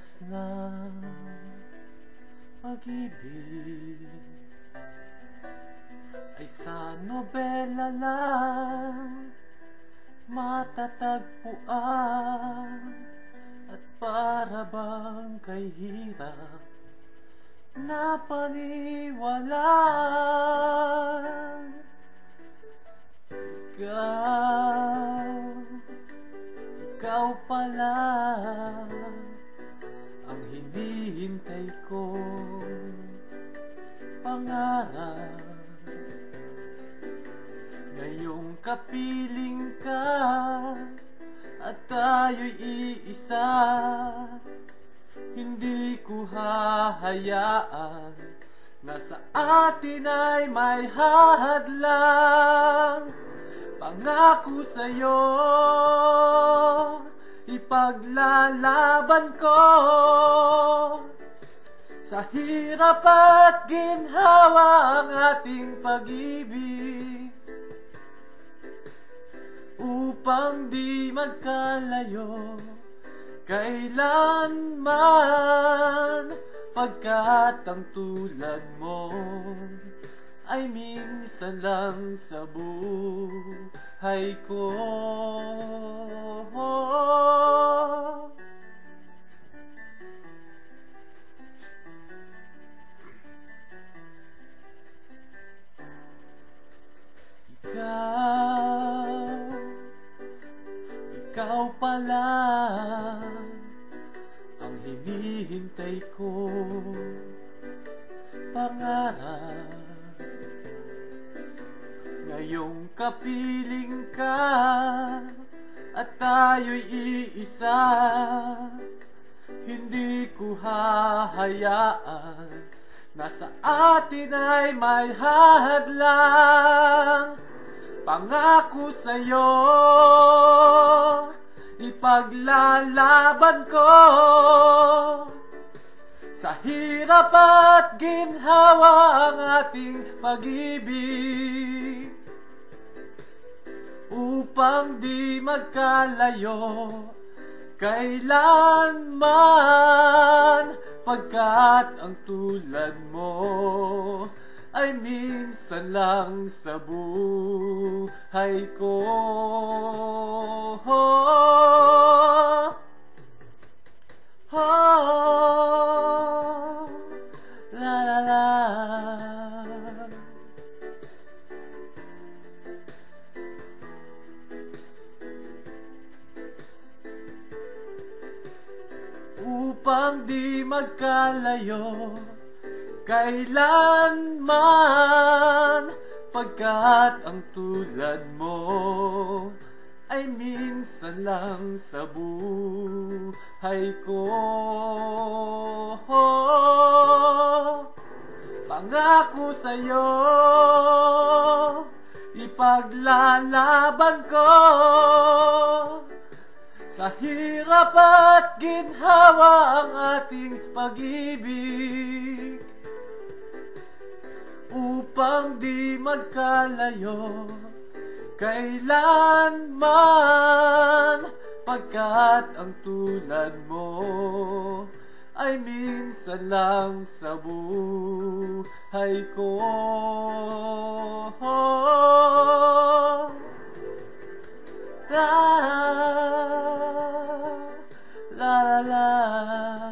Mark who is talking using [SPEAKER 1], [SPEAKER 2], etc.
[SPEAKER 1] oras ng pag-ibig ay sa nobela lang matatagpuan, at para bang kay hirap na paniwalaan. Ikaw pala ang hinihintay kong pangarap. Ngayong kapiling ka at tayo'y iisa, hindi ko hahayaan na sa atin ay may hadlang. Pangako sa'yo, ipaglalaban ko sa hirap at ginhawa ang ating pag-ibig, upang di magkalayo kailanman, pagkat ang tulad mo ay minsan lang sa buhay ko. Ikaw pala ang hinihintay ko pangarap. Ngayong kapiling ka at tayo'y iisa, hindi ko hahayaan na sa atin ay may hadlang. Pangako sa'yo, ipaglalaban ko sa hirap at ginhawa ang ating pag-ibig, upang di magkalayo kailanman, pagkat ang tulad mo ay minsan lang sa buhay ko. La la la. Upang di magkalayo kailanman, pagkat ang tulad mo ay minsan lang sa buhay ko. Pangako sa'yo, ipaglalaban ko sa hirap at ginhawa ang ating pag-ibig, upang di magkalayo kailanman, pagkat ang tulad mo ay minsan lang sa buhay ko. La la la la.